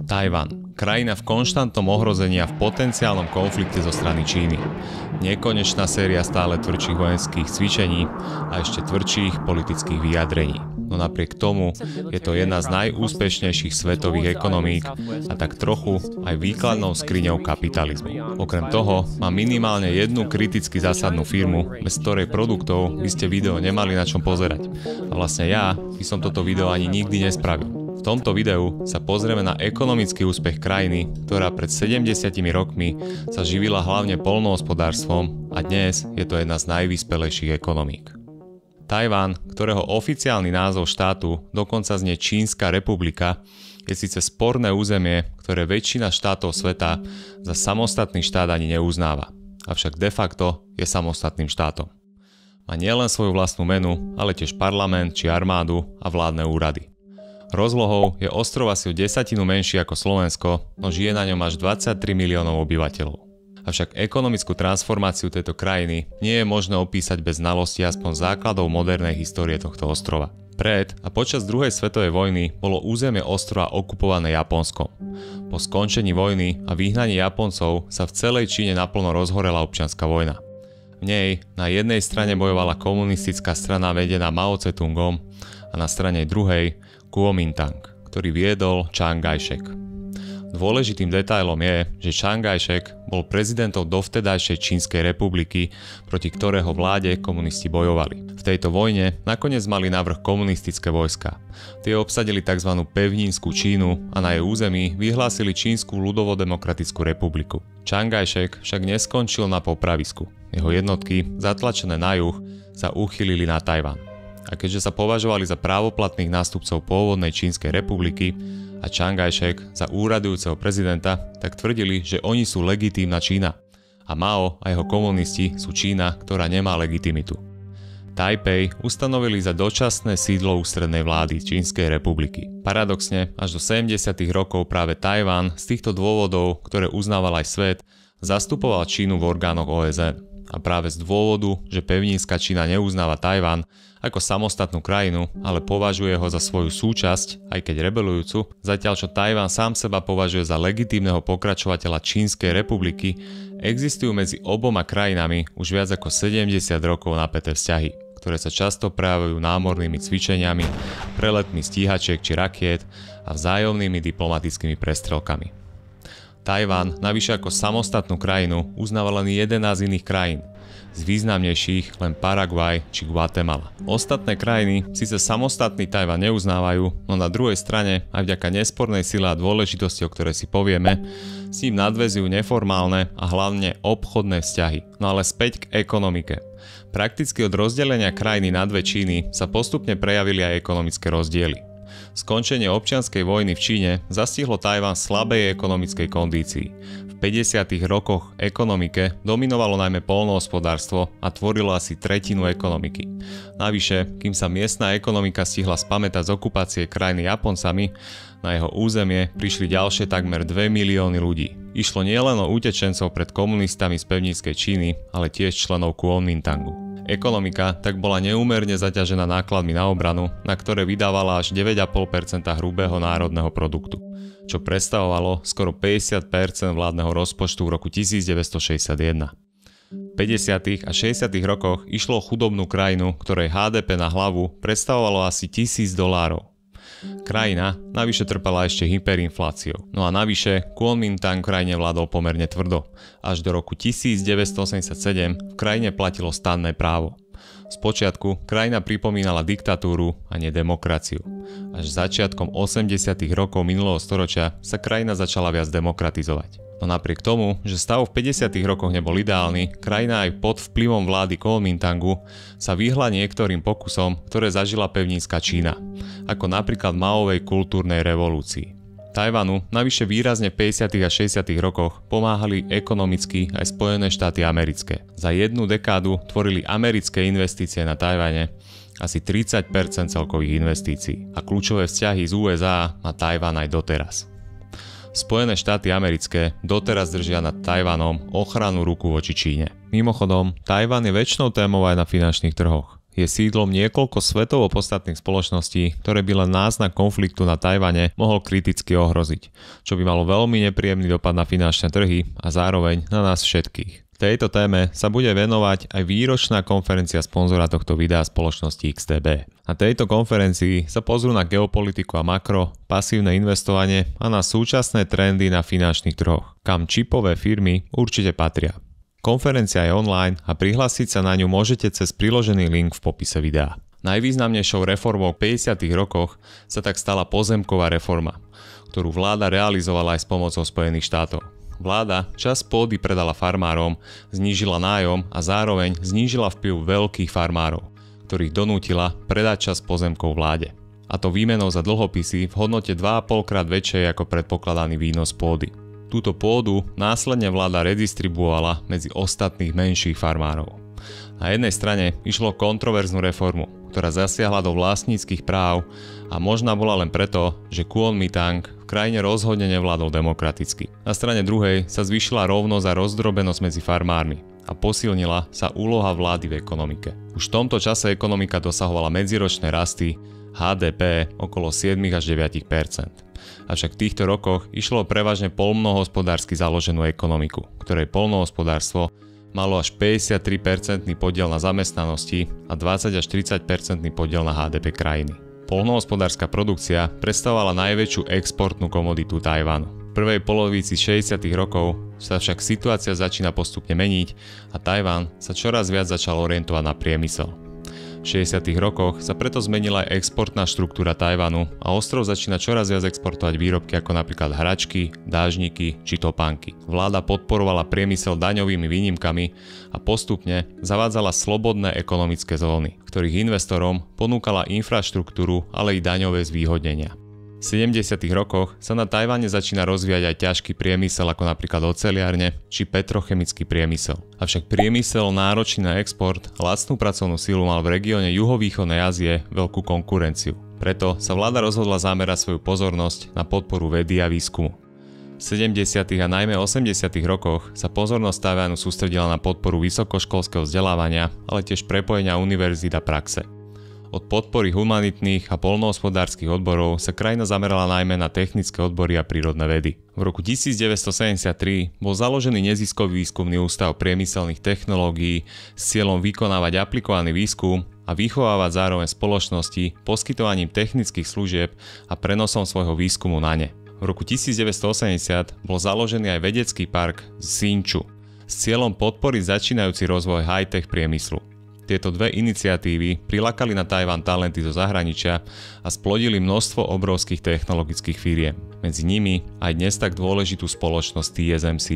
Tajvan. Krajina v konštantnom ohrození a v potenciálnom konflikte zo strany Číny. Nekonečná séria stále tvrdších vojenských cvičení a ešte tvrdších politických vyjadrení. No napriek tomu je to jedna z najúspešnejších svetových ekonomík a tak trochu aj výkladnou skriňou kapitalizmu. Okrem toho má minimálne jednu kriticky zásadnú firmu, bez ktorej produktov by ste video nemali na čom pozerať. A vlastne ja by som toto video ani nikdy nespravil. V tomto videu sa pozrieme na ekonomický úspech krajiny, ktorá pred 70 rokmi sa živila hlavne poľnohospodárstvom a dnes je to jedna z najvyspelejších ekonomík. Tajvan, ktorého oficiálny názov štátu dokonca znie Čínska republika, je síce sporné územie, ktoré väčšina štátov sveta za samostatný štát ani neuznáva, avšak de facto je samostatným štátom. Má nielen svoju vlastnú menu, ale tiež parlament či armádu a vládne úrady. Rozlohou je ostrov asi o 10% menší ako Slovensko, no žije na ňom až 23 miliónov obyvateľov. Avšak ekonomickú transformáciu tejto krajiny nie je možné opísať bez znalosti aspoň základov modernej histórie tohto ostrova. Pred a počas druhej svetovej vojny bolo územie ostrova okupované Japonskom. Po skončení vojny a vyhnaní Japoncov sa v celej Číne naplno rozhorela občianska vojna. V nej na jednej strane bojovala komunistická strana vedená Mao Tse-tungom a na strane druhej Kuomintang, ktorý viedol Chiang Kai-shek. Dôležitým detailom je, že Chiang Kai-shek bol prezidentom dovtedajšej Čínskej republiky, proti ktorého vláde komunisti bojovali. V tejto vojne nakoniec mali navrch komunistické vojska. Tie obsadili tzv. Pevninskú Čínu a na jej území vyhlásili Čínsku ľudovo-demokratickú republiku. Chiang Kai-shek však neskončil na popravisku. Jeho jednotky, zatlačené na juh, sa uchýlili na Tajvan. A keďže sa považovali za právoplatných nástupcov pôvodnej Čínskej republiky a Chiang Kai-shek za úradujúceho prezidenta, tak tvrdili, že oni sú legitímna Čína a Mao a jeho komunisti sú Čína, ktorá nemá legitimitu. Tajpej ustanovili za dočasné sídlo ústrednej vlády Čínskej republiky. Paradoxne, až do 70. rokov práve Tajvan z týchto dôvodov, ktoré uznával aj svet, zastupoval Čínu v orgánoch OSN. A práve z dôvodu, že pevninská Čína neuznáva Tajvan ako samostatnú krajinu, ale považuje ho za svoju súčasť, aj keď rebelujúcu, zatiaľ čo Tajvan sám seba považuje za legitímneho pokračovateľa Čínskej republiky, existujú medzi oboma krajinami už viac ako 70 rokov napäté vzťahy, ktoré sa často prejavujú námornými cvičeniami, preletmi stíhačiek či rakiet a vzájomnými diplomatickými prestrelkami. Tajvan navyše ako samostatnú krajinu uznáva len 11 iných krajín, z významnejších len Paraguaj či Guatemala. Ostatné krajiny síce samostatný Tajvan neuznávajú, no na druhej strane aj vďaka nespornej sile a dôležitosti, o ktorej si povieme, s ním nadväzujú neformálne a hlavne obchodné vzťahy. No ale späť k ekonomike. Prakticky od rozdelenia krajiny na dve Číny sa postupne prejavili aj ekonomické rozdiely. Skončenie občianskej vojny v Číne zastihlo Tajvan v slabej ekonomickej kondícii. V 50. rokoch ekonomike dominovalo najmä poľnohospodárstvo a tvorilo asi tretinu ekonomiky. Navyše, kým sa miestna ekonomika stihla spamätať z okupácie krajiny Japoncami, na jeho územie prišli ďalšie takmer 2 milióny ľudí. Išlo nielen o utečencov pred komunistami z pevninskej Číny, ale tiež členov Kuomintangu. Ekonomika tak bola neúmerne zaťažená nákladmi na obranu, na ktoré vydávala až 9,5% hrubého národného produktu, čo predstavovalo skoro 50% vládneho rozpočtu v roku 1961. V 50. a 60. rokoch išlo o chudobnú krajinu, ktorej HDP na hlavu predstavovalo asi $1000. Krajina navyše trpela ešte hyperinfláciou. No a navyše Kuomintang v krajine vládol pomerne tvrdo. Až do roku 1987 v krajine platilo stanné právo. Spočiatku krajina pripomínala diktatúru a nie demokraciu. Až začiatkom 80. rokov minulého storočia sa krajina začala viac demokratizovať. No napriek tomu, že stav v 50. rokoch nebol ideálny, krajina aj pod vplyvom vlády Kuomintangu sa vyhla niektorým pokusom, ktoré zažila pevninská Čína, ako napríklad Maovej kultúrnej revolúcii. Tajvanu navyše výrazne v 50. a 60. rokoch pomáhali ekonomicky aj Spojené štáty americké. Za jednu dekádu tvorili americké investície na Tajvane asi 30% celkových investícií a kľúčové vzťahy z USA má Tajvan aj doteraz. Spojené štáty americké doteraz držia nad Tajvanom ochrannú ruku voči Číne. Mimochodom, Tajvan je väčšinou témou aj na finančných trhoch. je sídlom niekoľko svetovo podstatných spoločností, ktoré by len náznak konfliktu na Tajvane mohol kriticky ohroziť, čo by malo veľmi nepríjemný dopad na finančné trhy a zároveň na nás všetkých. Tejto téme sa bude venovať aj výročná konferencia sponzora tohto videa spoločnosti XTB. Na tejto konferencii sa pozrú na geopolitiku a makro, pasívne investovanie a na súčasné trendy na finančných trhoch, kam čipové firmy určite patria. Konferencia je online a prihlásiť sa na ňu môžete cez priložený link v popise videa. Najvýznamnejšou reformou v 50. rokoch sa tak stala pozemková reforma, ktorú vláda realizovala aj s pomocou Spojených štátov. Vláda časť pôdy predala farmárom, znížila nájom a zároveň znížila vplyv veľkých farmárov, ktorých donútila predať časť pozemkov vláde. A to výmenou za dlhopisy v hodnote 2,5 krát väčšej ako predpokladaný výnos pôdy. Túto pôdu následne vláda redistribuovala medzi ostatných menších farmárov. Na jednej strane išlo o kontroverznú reformu, ktorá zasiahla do vlastníckych práv a možná bola len preto, že Kuomintang v krajine rozhodne nevládol demokraticky. Na strane druhej sa zvýšila rovnosť a rozdrobenosť medzi farmármi a posilnila sa úloha vlády v ekonomike. Už v tomto čase ekonomika dosahovala medziročné rasty HDP okolo 7 až 9%. Avšak v týchto rokoch išlo prevažne poľnohospodársky založenú ekonomiku, ktorej poľnohospodárstvo malo až 53% podiel na zamestnanosti a 20 až 30% podiel na HDP krajiny. Poľnohospodárska produkcia predstavovala najväčšiu exportnú komoditu Tajvanu. V prvej polovici 60. rokov sa však situácia začína postupne meniť a Tajvan sa čoraz viac začal orientovať na priemysel. V 60. rokoch sa preto zmenila aj exportná štruktúra Tajvanu a ostrov začína čoraz viac exportovať výrobky ako napríklad hračky, dážniky či topánky. Vláda podporovala priemysel daňovými výnimkami a postupne zavádzala slobodné ekonomické zóny, ktorých investorom ponúkala infraštruktúru, ale i daňové zvýhodnenia. V 70. rokoch sa na Tajvane začína rozvíjať aj ťažký priemysel ako napríklad oceliárne či petrochemický priemysel. Avšak priemysel náročný na export a lacnú pracovnú silu mal v regióne juhovýchodnej Ázie veľkú konkurenciu. Preto sa vláda rozhodla zamerať svoju pozornosť na podporu vedy a výskumu. V 70. a najmä 80. rokoch sa pozornosť Tajvanu sústredila na podporu vysokoškolského vzdelávania, ale tiež prepojenia univerzít a praxe. Od podpory humanitných a poľnohospodárskych odborov sa krajina zamerala najmä na technické odbory a prírodné vedy. V roku 1973 bol založený neziskový výskumný ústav priemyselných technológií s cieľom vykonávať aplikovaný výskum a vychovávať zároveň spoločnosti poskytovaním technických služieb a prenosom svojho výskumu na ne. V roku 1980 bol založený aj vedecký park Hsinchu s cieľom podporiť začínajúci rozvoj high-tech priemyslu. Tieto dve iniciatívy prilákali na Tajvan talenty zo zahraničia a splodili množstvo obrovských technologických firiem. Medzi nimi aj dnes tak dôležitú spoločnosť TSMC.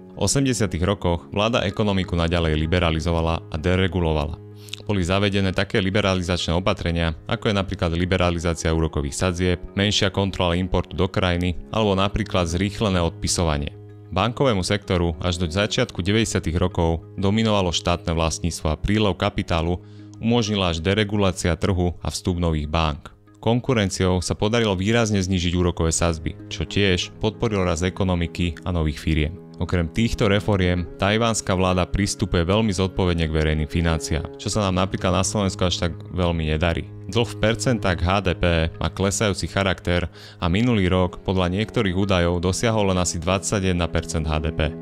V 80. rokoch vláda ekonomiku naďalej liberalizovala a deregulovala. Boli zavedené také liberalizačné opatrenia, ako je napríklad liberalizácia úrokových sadzieb, menšia kontrola importu do krajiny alebo napríklad zrýchlené odpisovanie. Bankovému sektoru až do začiatku 90. rokov dominovalo štátne vlastníctvo a prílev kapitálu umožnila až deregulácia trhu a vstup nových bank. Konkurenciou sa podarilo výrazne znížiť úrokové sadzby, čo tiež podporilo rast ekonomiky a nových firiem. Okrem týchto reforiem, tajvanská vláda pristupuje veľmi zodpovedne k verejným financiám, čo sa nám napríklad na Slovensku až tak veľmi nedarí. Dlh v percentách HDP má klesajúci charakter a minulý rok podľa niektorých údajov dosiahol len asi 21% HDP.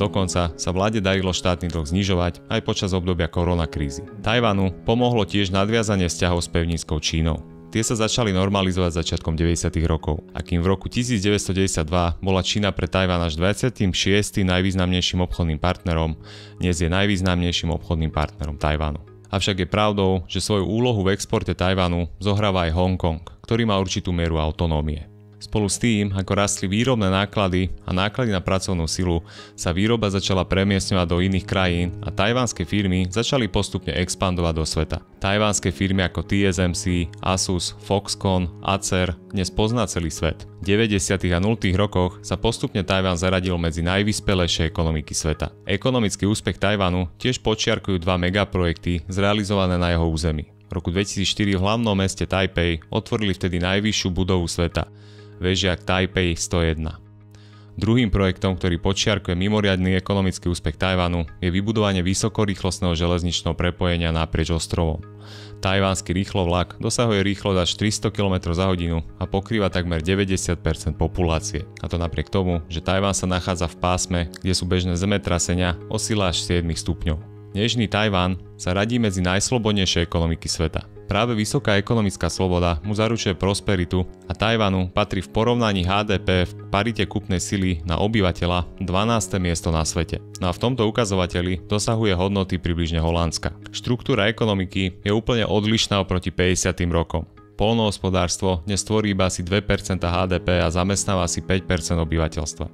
Dokonca sa vláde darilo štátny dlh znižovať aj počas obdobia koronakrízy. Tajvanu pomohlo tiež nadviazanie vzťahov s pevninskou Čínou. Tie sa začali normalizovať začiatkom 90. rokov, a kým v roku 1992 bola Čína pre Tajvan až 26. najvýznamnejším obchodným partnerom, dnes je najvýznamnejším obchodným partnerom Tajvanu. Avšak je pravdou, že svoju úlohu v exporte Tajvanu zohráva aj Hongkong, ktorý má určitú mieru autonómie. Spolu s tým, ako rastli výrobné náklady a náklady na pracovnú silu, sa výroba začala premiestňovať do iných krajín a tajvanské firmy začali postupne expandovať do sveta. Tajvanské firmy ako TSMC, Asus, Foxconn, Acer dnes pozná celý svet. V 90. a 0. rokoch sa postupne Tajvan zaradil medzi najvyspelejšie ekonomiky sveta. Ekonomický úspech Tajvanu tiež počiarkujú dva megaprojekty zrealizované na jeho území. V roku 2004 v hlavnom meste Taipei otvorili vtedy najvyššiu budovu sveta, vežiak Taipei 101. Druhým projektom, ktorý podčiarkuje mimoriadny ekonomický úspech Tajvanu, je vybudovanie vysokorýchlostného železničného prepojenia naprieč ostrovom. Tajvanský rýchlovlak dosahuje rýchlosť až 300 km za hodinu a pokrýva takmer 90% populácie. A to napriek tomu, že Tajvan sa nachádza v pásme, kde sú bežné zemetrasenia o sile až 7 stupňov. Dnešný Tajvan sa radí medzi najslobodnejšie ekonomiky sveta. Práve vysoká ekonomická sloboda mu zaručuje prosperitu a Tajvanu patrí v porovnaní HDP v parite kúpnej sily na obyvateľa 12. miesto na svete. No a v tomto ukazovateli dosahuje hodnoty približne Holandska. Štruktúra ekonomiky je úplne odlišná oproti 50. rokom. Poľnohospodárstvo dnes tvorí iba asi 2% HDP a zamestnáva asi 5% obyvateľstva.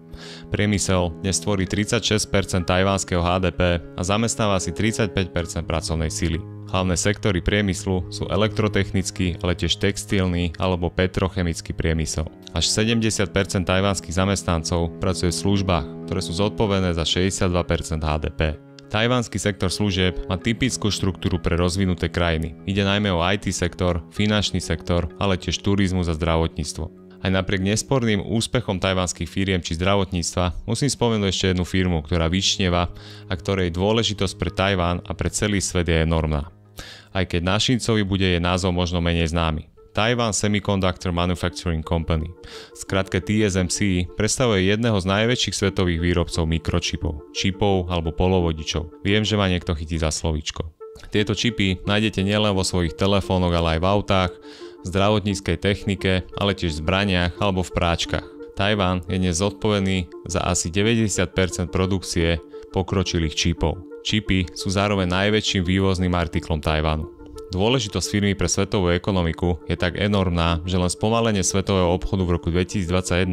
Priemysel dnes tvorí 36% tajvanského HDP a zamestnáva asi 35% pracovnej sily. Hlavné sektory priemyslu sú elektrotechnický, ale tiež textilný alebo petrochemický priemysel. Až 70% tajvanských zamestnancov pracuje v službách, ktoré sú zodpovedné za 62% HDP. Tajvanský sektor služieb má typickú štruktúru pre rozvinuté krajiny. Ide najmä o IT sektor, finančný sektor, ale tiež turizmus a zdravotníctvo. Aj napriek nesporným úspechom tajvanských firiem či zdravotníctva musím spomenúť ešte jednu firmu, ktorá vyčnieva a ktorej dôležitosť pre Tajvan a pre celý svet je enormná. Aj keď našincovi bude jej názov možno menej známy. Taiwan Semiconductor Manufacturing Company, skratke TSMC, predstavuje jedného z najväčších svetových výrobcov mikročipov, čipov alebo polovodičov. Viem, že ma niekto chytí za slovíčko. Tieto čipy nájdete nielen vo svojich telefónoch, ale aj v autách, zdravotníckej technike, ale tiež v zbraniach alebo v práčkach. Tajvan je dnes zodpovedný za asi 90% produkcie pokročilých čipov. Čipy sú zároveň najväčším vývozným artiklom Tajvanu. Dôležitosť firmy pre svetovú ekonomiku je tak enormná, že len spomalenie svetového obchodu v roku 2021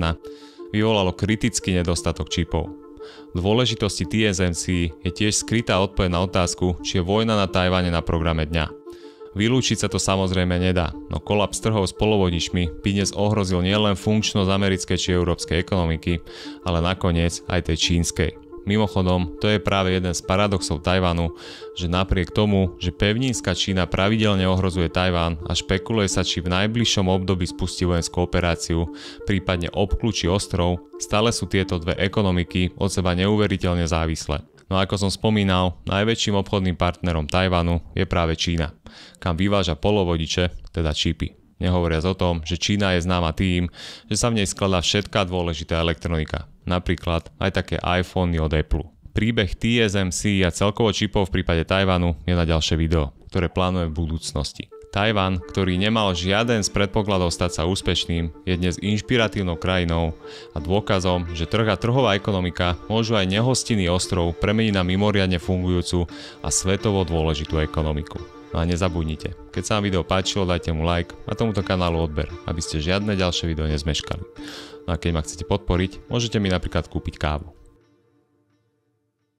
vyvolalo kritický nedostatok čipov. Dôležitosti TSMC je tiež skrytá odpoveď na otázku, či je vojna na Tajvane na programe dňa. Vylúčiť sa to samozrejme nedá, no kolaps trhov s polovodičmi by dnes ohrozil nielen funkčnosť americkej či európskej ekonomiky, ale nakoniec aj tej čínskej. Mimochodom, to je práve jeden z paradoxov Tajvanu, že napriek tomu, že pevninská Čína pravidelne ohrozuje Tajvan a špekuluje sa, či v najbližšom období spustí vojenskú operáciu, prípadne obklúči ostrov, stále sú tieto dve ekonomiky od seba neuveriteľne závislé. No ako som spomínal, najväčším obchodným partnerom Tajvanu je práve Čína, kam vyváža polovodiče, teda čipy. Nehovoriac o tom, že Čína je známa tým, že sa v nej skladá všetká dôležitá elektronika, napríklad aj také iPhony od Apple. Príbeh TSMC a celkovo čipov v prípade Tajvanu je na ďalšie video, ktoré plánujem v budúcnosti. Tajvan, ktorý nemal žiaden z predpokladov stať sa úspešným, je dnes inšpiratívnou krajinou a dôkazom, že trh a trhová ekonomika môžu aj nehostinný ostrov premeniť na mimoriadne fungujúcu a svetovo dôležitú ekonomiku. No a nezabudnite, keď sa vám video páčilo, dajte mu like a tomuto kanálu odber, aby ste žiadne ďalšie video nezmeškali. No a keď ma chcete podporiť, môžete mi napríklad kúpiť kávu.